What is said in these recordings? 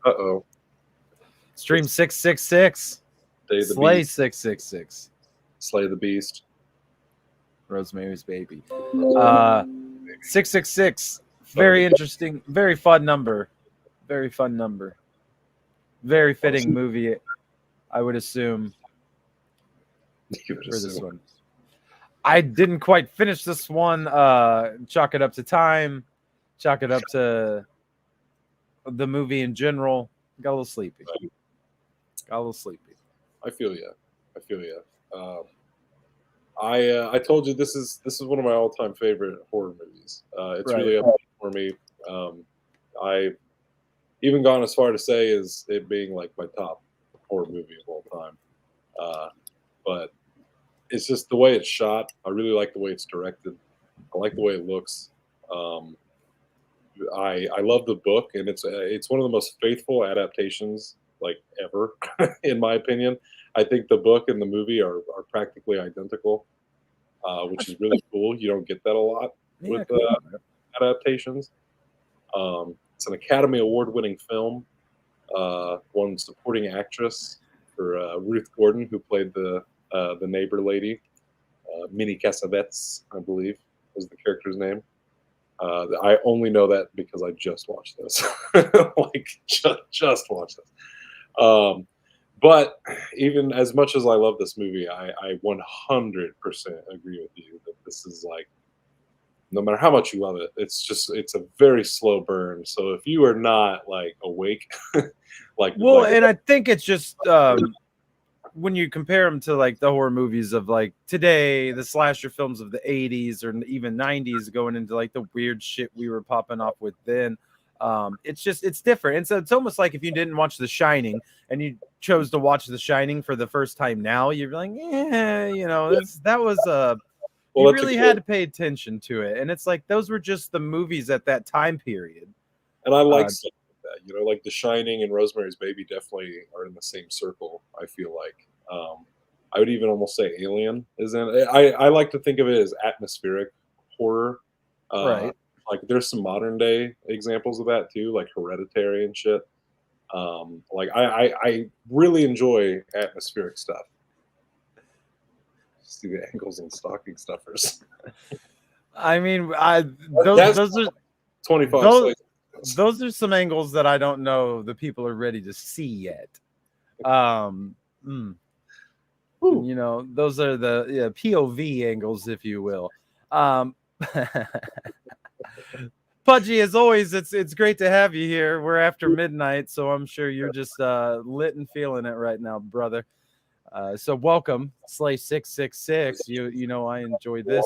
Uh-oh. Stream 666. Day the Slay Beast. 666. Slay the Beast. Rosemary's Baby. 666. Very interesting. Very fun number. Very fun number. Very fitting movie, I would assume, for this one. I didn't quite finish this one. Chalk it up to time. Chalk it up to the movie in general. Got a little sleepy. I feel you. I told you this is one of my all time favorite horror movies. It's really up for me. I even gone as far to say as it being like my top horror movie of all time. But it's just the way it's shot. I really like the way it's directed. I like the way it looks. I love the book, and it's one of the most faithful adaptations like ever, in my opinion. I think the book and the movie are practically identical, which is really cool. You don't get that a lot with adaptations. It's an Academy Award-winning film. Won supporting actress for Ruth Gordon, who played the neighbor lady. Minnie Cassavetes, I believe, was the character's name. I only know that because I just watched this, like just watched this. But even as much as I love this movie, I 100% agree with you that this is like, no matter how much you love it, it's a very slow burn. So if you are not like awake, and I think it's just when you compare them to like the horror movies of like today, the slasher films of the 80s or even 90s, going into like the weird shit we were popping off with then. It's different. And so it's almost like if you didn't watch The Shining and you chose to watch The Shining for the first time now, you're like, that was you really had to pay attention to it. And it's like those were just the movies at that time period. And I like stuff like that, like The Shining and Rosemary's Baby definitely are in the same circle. I feel like I would even almost say Alien is in. I like to think of it as atmospheric horror. Right. Like there's some modern day examples of that too, like Hereditary and shit. Like I really enjoy atmospheric stuff. See the ankles and stocking stuffers. I mean, those are 25. Those are some angles that I don't know the people are ready to see yet. Those are the POV angles, if you will. Pudgy, as always, it's great to have you here. We're after midnight, so I'm sure you're just lit and feeling it right now, brother. So welcome, Slay 666. You know I enjoy this.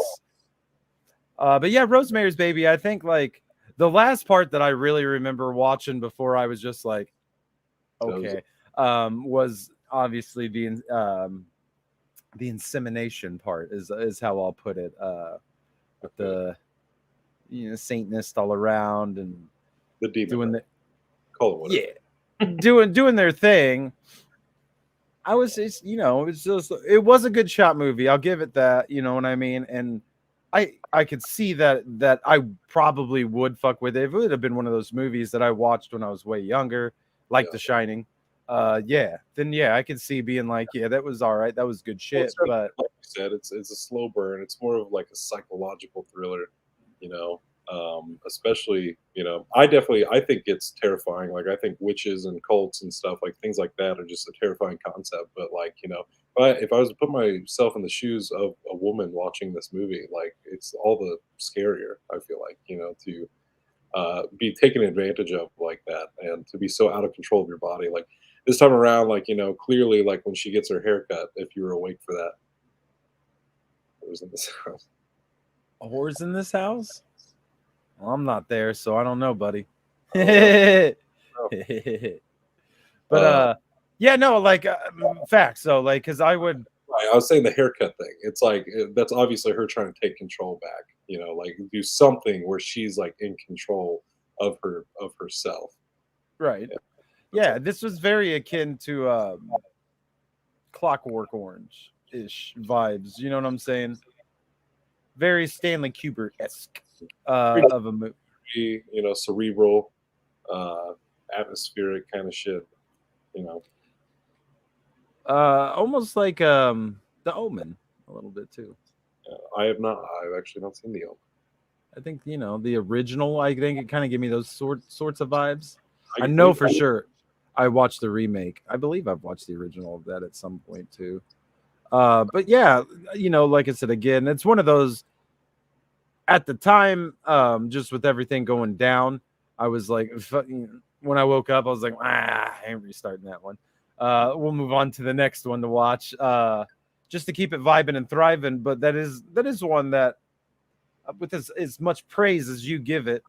But yeah, Rosemary's Baby. I think like the last part that I really remember watching before I was just like, okay, was obviously the insemination part is how I'll put it. With the Satanist all around and the demon doing the call it doing their thing. I was just, it was a good shot movie. I'll give it that. You know what I mean? And I could see that I probably would fuck with it. If it would have been one of those movies that I watched when I was way younger, like The Shining. Then I could see being like, that was all right. That was good shit. But like you said, it's a slow burn. It's more of like a psychological thriller, especially, I think it's terrifying. Like I think witches and cults and stuff, like things like that are just a terrifying concept. But like, if I was to put myself in the shoes of a woman watching this movie, like it's all the scarier, I feel like, to be taken advantage of like that and to be so out of control of your body. Like this time around, like, clearly like when she gets her haircut, if you were awake for that. Who's in this house? A whore's in this house? Well, I'm not there, so I don't know, buddy. But facts. So like, because I was saying the haircut thing. It's like that's obviously her trying to take control back. Like do something where she's like in control of herself. Right. Yeah, this was very akin to Clockwork Orange-ish vibes. You know what I'm saying? Very Stanley Kubrick-esque of a movie. movie, you know, cerebral, atmospheric kind of shit. You know, Almost like The Omen a little bit too. I have not. I've actually not seen the Omen. I think the original. I think it kind of gave me those sorts of vibes. I I know believe for sure. I watched the remake. I believe I've watched the original of that at some point too. But yeah, like I said again, it's one of those. At the time, just with everything going down, I was like, when I woke up, I was like, I ain't restarting that one. We'll move on to the next one to watch, just to keep it vibing and thriving. But that is one that, with as much praise as you give it,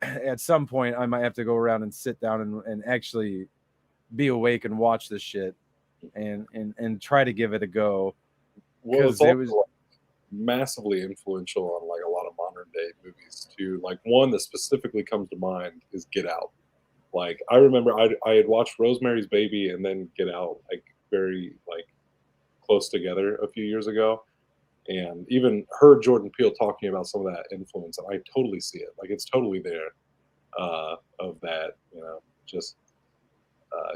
at some point I might have to go around and sit down and actually be awake and watch this shit and try to give it a go, well, it's because it also was like, massively influential on like a lot of modern day movies too. Like one that specifically comes to mind is Get Out. Like I remember I had watched Rosemary's Baby and then Get Out like very like close together a few years ago, and even heard Jordan Peele talking about some of that influence, and I totally see it. Like it's totally there. Of that, just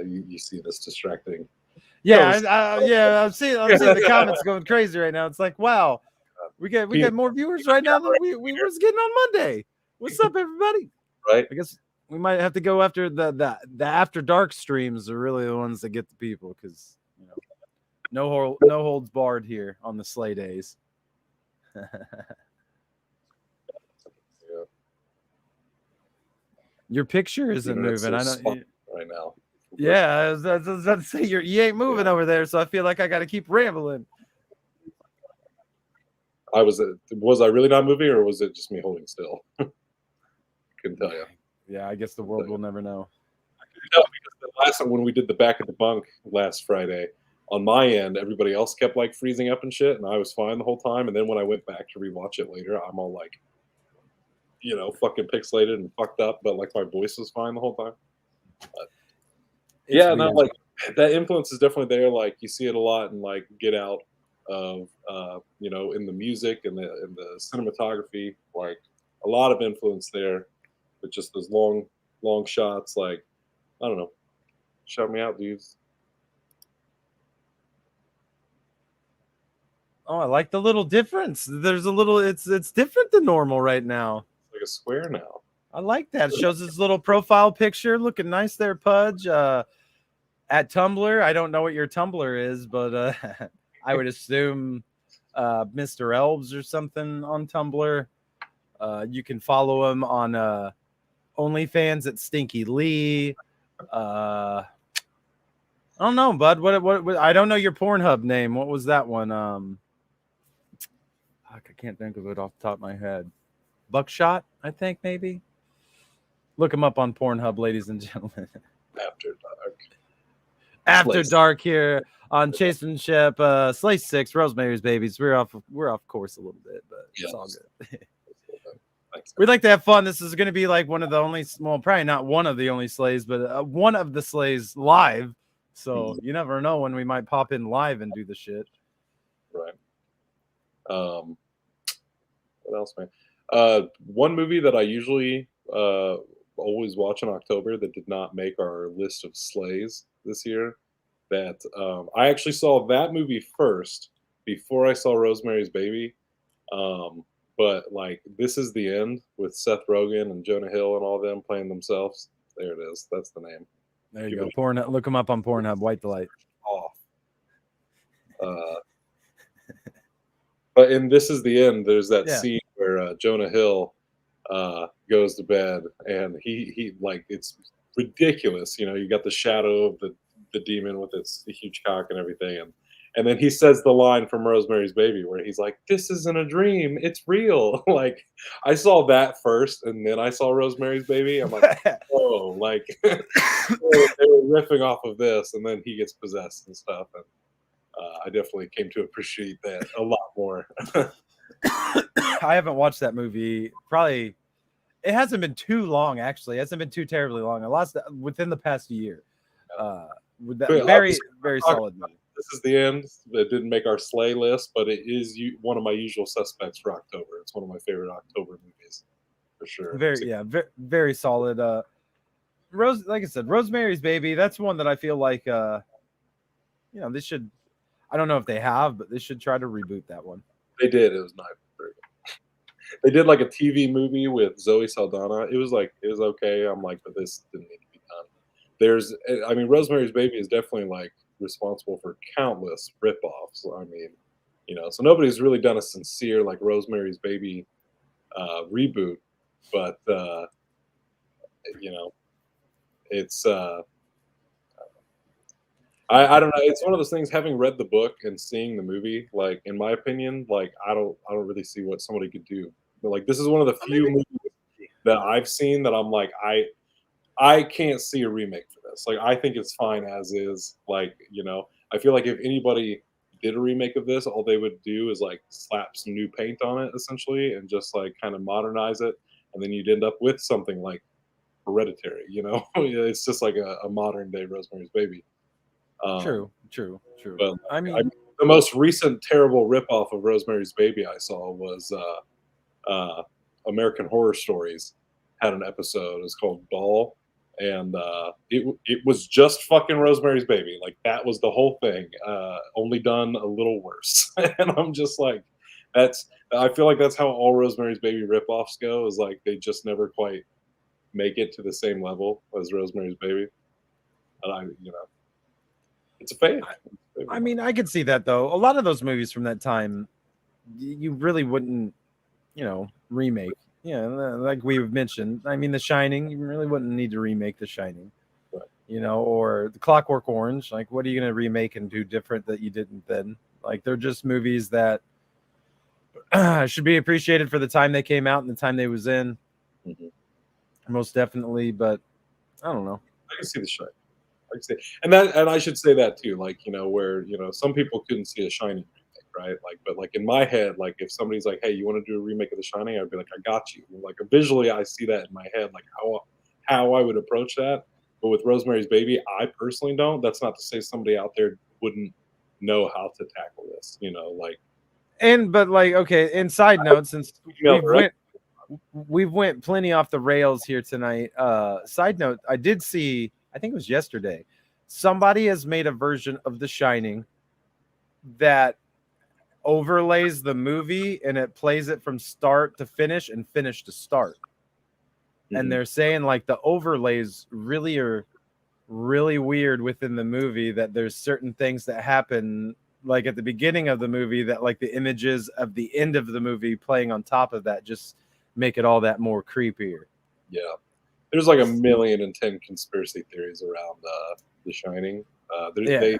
you see this distracting yeah, ghost. yeah. I'm seeing the comments going crazy right now. It's like, wow, we get more viewers right now than we was getting on Monday. What's up, everybody? Right? I guess we might have to go after the after dark streams are really the ones that get the people, because no holds barred here on the Slay Days. Yeah. Your picture isn't It's moving. so I smart know. right now. Yeah, I was about to say you ain't moving over there, so I feel like I got to keep rambling. Was I really not moving, or was it just me holding still? Couldn't tell you. Yeah, I guess the world will never know. No, because the last time when we did the back of the bunk last Friday, on my end, everybody else kept like freezing up and shit, and I was fine the whole time. And then when I went back to rewatch it later, I'm all like, fucking pixelated and fucked up, but like my voice was fine the whole time. Yeah, no, weird. like that influence is definitely there. Like you see it a lot in like Get Out, of in the music and the cinematography, like a lot of influence there, with just those long shots. Like I don't know, shout me out, dudes. Oh, I like the little difference. There's a little. It's different than normal right now. It's like a square now. I like that. It shows his little profile picture, looking nice there, Pudge. At Tumblr, I don't know what your Tumblr is, but I would assume Mr. Elves or something on Tumblr. You can follow him on OnlyFans at Stinky Lee. I don't know, bud. What? I don't know your Pornhub name. What was that one? I can't think of it off the top of my head. Buckshot, I think maybe. Look him up on Pornhub, ladies and gentlemen. After dark. After dark here on Chase and Shep, Slay 6, Rosemary's Babies. We're off course a little bit, but it's all good. We'd like to have fun. This is going to be like one of the only, well, probably not one of the only slays, but one of the slays live. So you never know when we might pop in live and do the shit. Right. What else, man? One movie that I usually always watch in October that did not make our list of slays this year. That I actually saw that movie first before I saw Rosemary's Baby. But like, This Is the End with Seth Rogen and Jonah Hill and all them playing themselves. There it is. That's the name. There you go. Pornhub. Look them up on Pornhub. White Delight. Off. But in This Is the End, there's that scene where Jonah Hill goes to bed, and he like, it's ridiculous. You got the shadow of the demon with its huge cock and everything, and then he says the line from Rosemary's Baby where he's like, "This isn't a dream, it's real." Like, I saw that first, and then I saw Rosemary's Baby. I'm like, oh, like they were riffing off of this, and then he gets possessed and stuff, and I definitely came to appreciate that a lot more. I haven't watched that movie. Probably, it hasn't been too long. Actually, it hasn't been too terribly long. I lost that within the past year. With that very solid movie. This Is the End. It didn't make our slay list, but it is one of my usual suspects for October. It's one of my favorite October movies. for sure. Very solid. Like I said, Rosemary's Baby. That's one that I feel like, they should. I don't know if they have, but they should try to reboot that one. They did. It was not very good. They did like a TV movie with Zoe Saldana. It was okay. I'm like, but this didn't need to be done. I mean, Rosemary's Baby is definitely like responsible for countless ripoffs. I mean, so nobody's really done a sincere like Rosemary's Baby reboot, but it's I don't know. It's one of those things. Having read the book and seeing the movie, like in my opinion, like I don't really see what somebody could do. But, like this is one of the few movies that I've seen that I'm like I can't see a remake for this. Like I think it's fine as is. Like I feel like if anybody did a remake of this, all they would do is like slap some new paint on it essentially and just like kind of modernize it, and then you'd end up with something like Hereditary. It's just like a modern day Rosemary's Baby. True. But I mean, the most recent terrible ripoff of Rosemary's Baby I saw was American Horror Stories had an episode. It was called Doll, and it was just fucking Rosemary's Baby. Like that was the whole thing, only done a little worse. And I'm just like, I feel like that's how all Rosemary's Baby ripoffs go. Is like they just never quite make it to the same level as Rosemary's Baby. And it's a fade. I mean, I could see that though. A lot of those movies from that time, you really wouldn't, remake. Yeah, like we've mentioned. I mean, The Shining, you really wouldn't need to remake The Shining. Right. Or The Clockwork Orange. Like, what are you going to remake and do different that you didn't then? Like, they're just movies that should be appreciated for the time they came out and the time they was in. Mm-hmm. Most definitely, but I don't know. I can see The Shining. And I should say that too, like where some people couldn't see a Shining remake, right? Like, but like in my head, like if somebody's like, "Hey, you want to do a remake of The Shining?" I'd be like, "I got you." Like visually, I see that in my head, like how I would approach that. But with Rosemary's Baby, I personally don't. That's not to say somebody out there wouldn't know how to tackle this, like. But like, okay. And side note, since we've went plenty off the rails here tonight. Side note, I did see. I think it was yesterday. Somebody has made a version of The Shining that overlays the movie and it plays it from start to finish and finish to start. Mm-hmm. And they're saying like the overlays really are really weird within the movie, that there's certain things that happen like at the beginning of the movie that like the images of the end of the movie playing on top of that just make it all that more creepier. Yeah. There's like 1,000,010 conspiracy theories around The Shining. They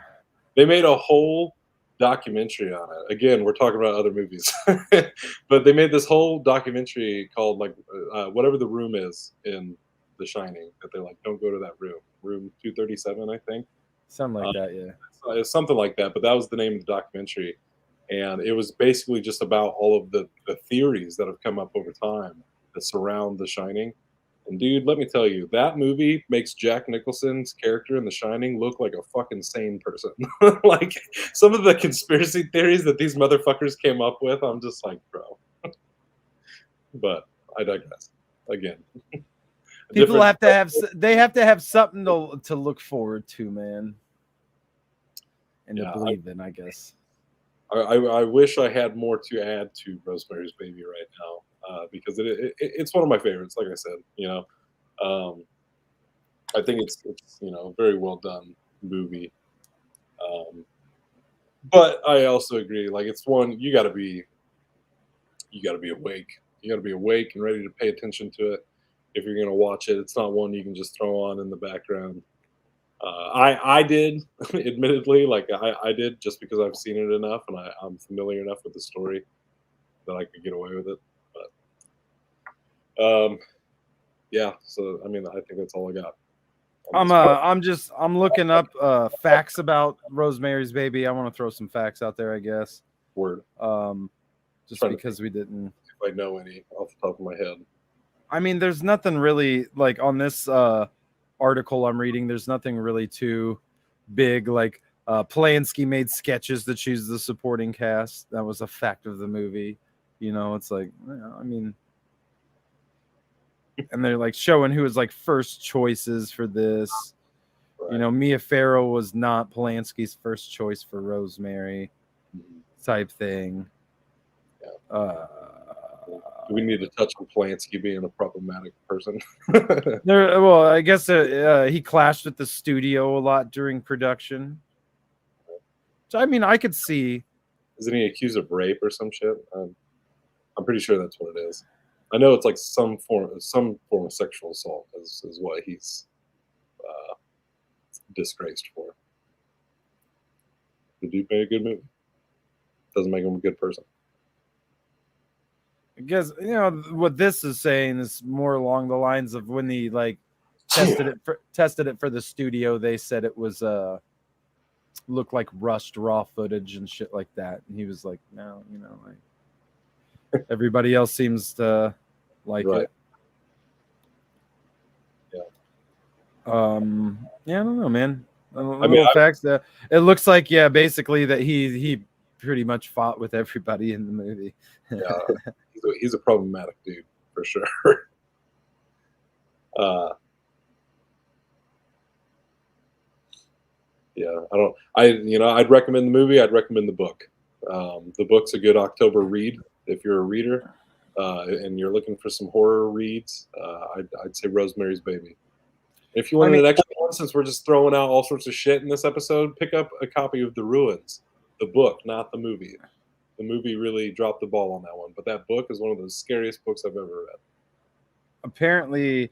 made a whole documentary on it. Again, we're talking about other movies, but they made this whole documentary called like whatever the room is in The Shining. That they're like, don't go to that room 237, I think. Something like that, yeah. It's something like that. But that was the name of the documentary, and it was basically just about all of the theories that have come up over time that surround The Shining. And dude, let me tell you, that movie makes Jack Nicholson's character in The Shining look like a fucking sane person. Like some of the conspiracy theories that these motherfuckers came up with, I'm just like, bro. But I digress. Again, people have to have something to look forward to, man, and to believe in, I guess. I wish I had more to add to Rosemary's Baby right now. Because it's one of my favorites. Like I said, I think it's a very well done movie. But I also agree, like it's one you got to be awake. You got to be awake and ready to pay attention to it if you're going to watch it. It's not one you can just throw on in the background. I did, admittedly, like I did just because I've seen it enough and I'm familiar enough with the story that I could get away with it. Yeah, so I mean, I think that's all I got. I'm looking up facts about Rosemary's Baby. I want to throw some facts out there, I guess. Word. Just because we didn't. If I know any off the top of my head. I mean, there's nothing really like on this article I'm reading. There's nothing really too big. Like Polanski made sketches to choose the supporting cast. That was a fact of the movie. It's like, I mean. And they're like showing who was like first choices for this. Right. You know, Mia Farrow was not Polanski's first choice for Rosemary, type thing. Yeah. Do we need to touch on Polanski being a problematic person? Well, I guess he clashed with the studio a lot during production. So I mean, I could see. Isn't he accused of rape or some shit? I'm pretty sure that's what it is. I know it's like some form of sexual assault is what he's disgraced for. The dude made a good movie. Doesn't make him a good person. I guess what this is saying is more along the lines of when he like tested it for the studio. They said it was looked like rushed raw footage and shit like that, and he was like, no, like everybody else seems to like Right. it. Yeah, I don't know, man. Facts that it looks like, basically that he pretty much fought with everybody in the movie. Yeah, he's a problematic dude for sure. Yeah, I'd recommend the movie. I'd recommend the book. The book's a good October read if you're a reader, and you're looking for some horror reads. I'd say Rosemary's Baby. If you want an extra one, since we're just throwing out all sorts of shit in this episode, pick up a copy of The Ruins, the book, not the movie. The movie really dropped the ball on that one, but that book is one of the scariest books I've ever read. Apparently,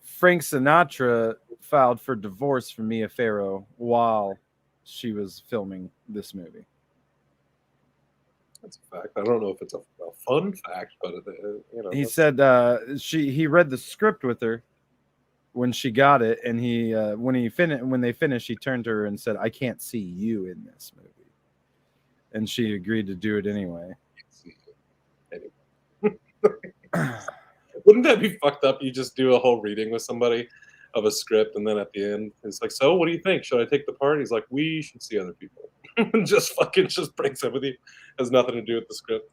Frank Sinatra filed for divorce from Mia Farrow while she was filming this movie. That's a fact. I don't know if it's a fun fact, but he said he read the script with her when she got it, and when they finished, he turned to her and said, "I can't see you in this movie," and she agreed to do it anyway. Wouldn't that be fucked up? You just do a whole reading with somebody of a script, and then at the end, it's like, "So, what do you think? Should I take the part?" He's like, "We should see other people." just breaks up with you. Has nothing to do with the script.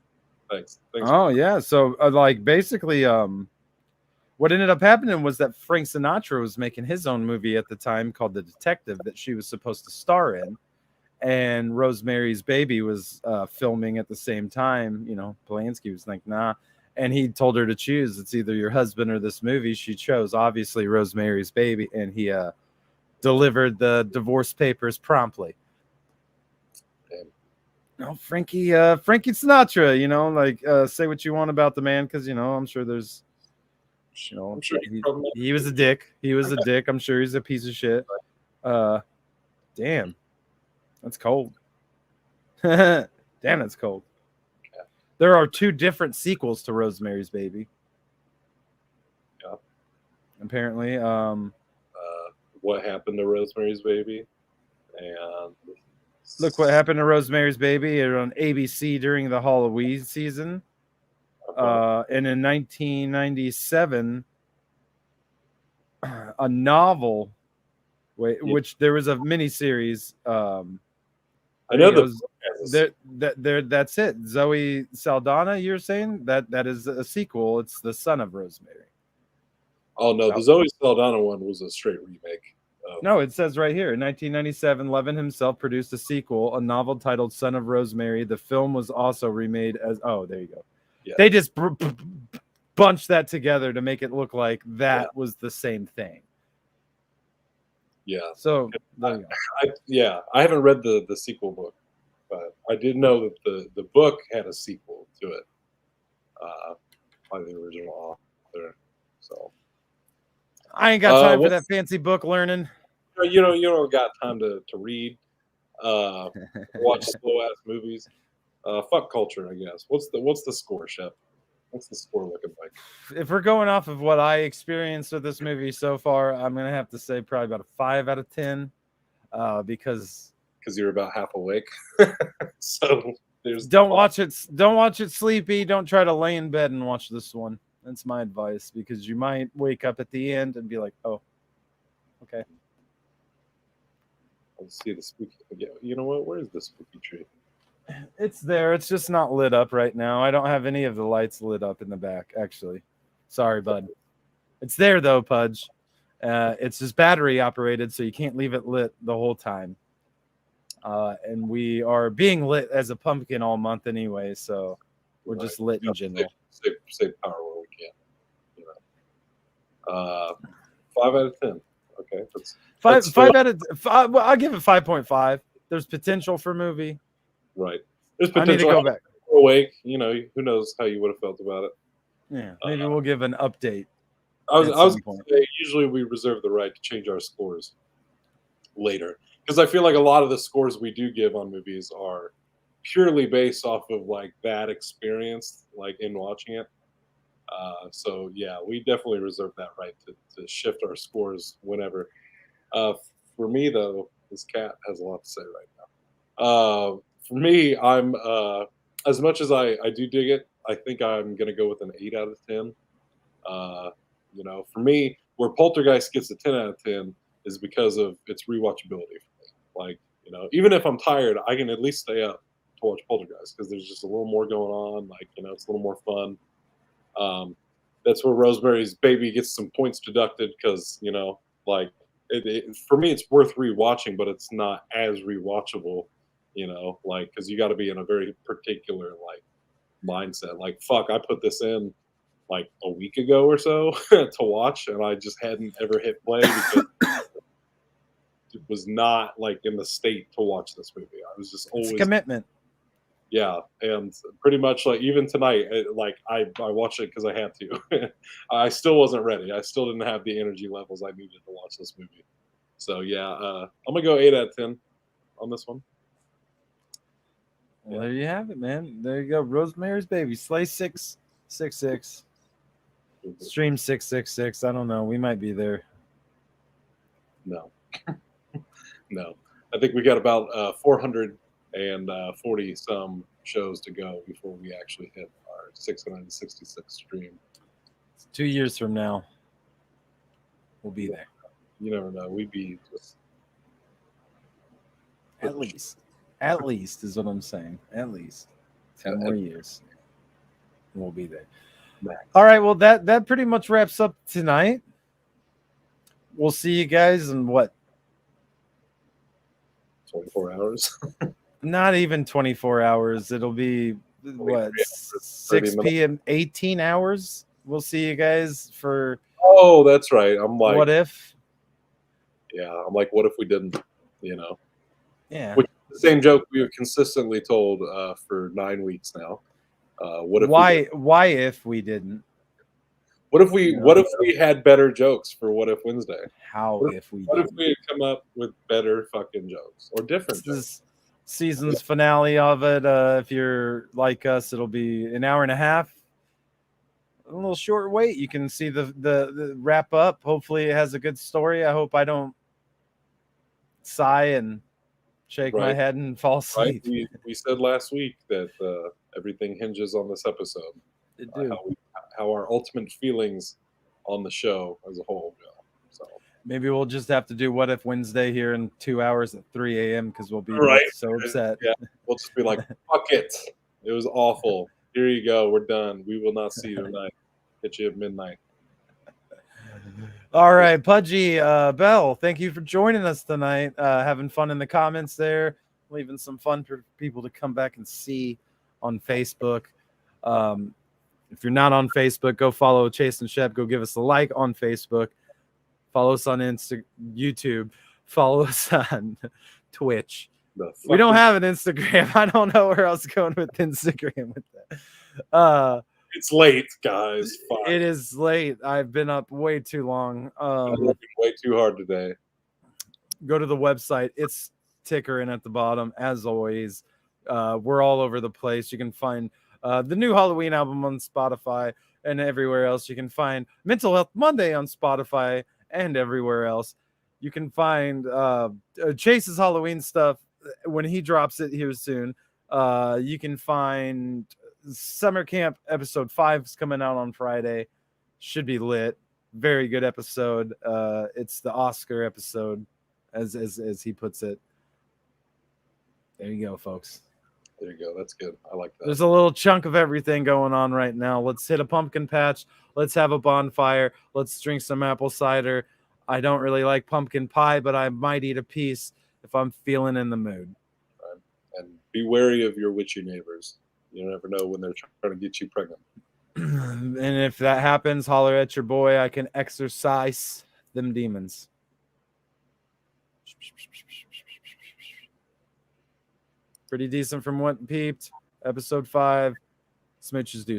Thanks. Oh yeah. So like basically, what ended up happening was that Frank Sinatra was making his own movie at the time called The Detective that she was supposed to star in, and Rosemary's Baby was filming at the same time. Polanski was like, nah. And he told her to choose. It's either your husband or this movie. She chose, obviously, Rosemary's Baby, and he delivered the divorce papers promptly. No, Frankie Sinatra, like say what you want about the man, because I'm sure there's, I'm sure he was a dick. He was a dick. I'm sure he's a piece of shit. Damn, that's cold. Damn, that's cold. There are 2 different sequels to Rosemary's Baby. Yeah. Apparently. What happened to Rosemary's Baby? And Look what happened to Rosemary's Baby on ABC during the Halloween season. And in 1997, a novel, which there was a miniseries. I know that's it. Zoe Saldana, you're saying that is a sequel. It's The Son of Rosemary. Oh no, the Zoe Saldana one was a straight remake. No, it says right here, in 1997, Levin himself produced a sequel, a novel titled Son of Rosemary. The film was also remade as... Oh, there you go. Yeah. They just bunched that together to make it look like that was the same thing. Yeah. So, there you go. I haven't read the sequel book, but I did know that the book had a sequel to it by the original author. So I ain't got time for that fancy book learning. You don't got time to read, watch slow ass movies. Fuck culture, I guess. What's the score, Shep? What's the score looking like? If we're going off of what I experienced with this movie so far, I'm gonna have to say probably about a 5 out of 10, because you're about half awake. So don't watch it sleepy. Don't try to lay in bed and watch this one. That's my advice, because you might wake up at the end and be like, oh, okay. Let's see the spooky. You know what? Where is the spooky tree? It's there. It's just not lit up right now. I don't have any of the lights lit up in the back, actually. Sorry, bud. It's there though, Pudge. It's just battery operated, so you can't leave it lit the whole time. And we are being lit as a pumpkin all month anyway, so we're just lit in general. Save power where we can. You know. 5 out of 10. Okay, five out of 5. Well, I'll give it 5.5. There's potential for movie. Right. There's I need to potential. go back. Awake. You know, who knows how you would have felt about it. Yeah, maybe we'll give an update. I was going to say, usually we reserve the right to change our scores later, because I feel like a lot of the scores we do give on movies are purely based off of like that experience, like in watching it. So yeah, we definitely reserve that right to shift our scores whenever. For me though, this cat has a lot to say right now. For me, I'm as much as I do dig it, I think I'm gonna go with an 8 out of 10. You know, for me, where Poltergeist gets a 10 out of 10 is because of its rewatchability for me. Like, you know, even if I'm tired, I can at least stay up to watch Poltergeist because there's just a little more going on. Like, you know, it's a little more fun. That's where Rosemary's Baby gets some points deducted because, you know, like, for me, it's worth rewatching, but it's not as rewatchable, you know, like, because you got to be in a very particular, like, mindset. Like, fuck, I put this in like a week ago or so to watch, and I just hadn't ever hit play because it was not like in the state to watch this movie. I was just always it's a commitment. Yeah, and pretty much like even tonight, like I watched it because I had to. I still wasn't ready. I still didn't have the energy levels I needed to watch this movie. So yeah, I'm gonna go 8 out of 10 on this one. Well, there you have it, man. There you go. Rosemary's Baby. Slay 666. Stream 666. I don't know. We might be there. No. No. I think we got about 440 some shows to go before we actually hit our 666 stream. 2 years from now, we'll be there. You never know. We'd be just at least is what I'm saying. At least 10 more years, and we'll be there. All right. Well, that pretty much wraps up tonight. We'll see you guys in what? 24 hours. Not even 24 hours. It'll be what? 6 p.m. 18 hours. We'll see you guys for. Oh, that's right. I'm like, what if? Yeah, I'm like, what if we didn't? You know. Yeah. Which is the same joke we've consistently told for 9 weeks now. What if? Why if we didn't? What if we had better jokes for What If Wednesday? What if we had come up with better fucking jokes or different jokes? Season's finale of it. If you're like us, it'll be an hour and a half. A little short wait. You can see the wrap up. Hopefully it has a good story. I hope I don't sigh and shake my head and fall asleep. Right? We said last week that everything hinges on this episode. It do. How our ultimate feelings on the show as a whole go. So maybe we'll just have to do What If Wednesday here in 2 hours at 3 a.m. because we'll be so upset. Yeah, we'll just be like, fuck it. It was awful. Here you go. We're done. We will not see you tonight. Hit you at midnight. All right, Pudgy, Bell, thank you for joining us tonight. Having fun in the comments there, leaving some fun for people to come back and see on Facebook. If you're not on Facebook, go follow Chase and Shep. Go give us a like on Facebook. Follow us on YouTube. Follow us on Twitch. We don't have an Instagram. I don't know where I was going with Instagram with that. It's late, guys. Fine. It is late. I've been up way too long. I'm working way too hard today. Go to the website. It's ticker in at the bottom, as always. We're all over the place. You can find the new Halloween album on Spotify and everywhere else. You can find Mental Health Monday on Spotify and everywhere else. You can find Chase's Halloween stuff when he drops it here soon. You can find Summer Camp episode 5 is coming out on Friday. Should be lit. Very good episode. It's the Oscar episode, as he puts it. There you go, folks. There you go. That's good. I like that. There's a little chunk of everything going on right now. Let's hit a pumpkin patch. Let's have a bonfire. Let's drink some apple cider. I don't really like pumpkin pie, but I might eat a piece if I'm feeling in the mood. Right? And be wary of your witchy neighbors. You never know when they're trying to get you pregnant. And if that happens, holler at your boy. I can exorcise them demons. Pretty decent from what peeped. Episode 5. Smooches do.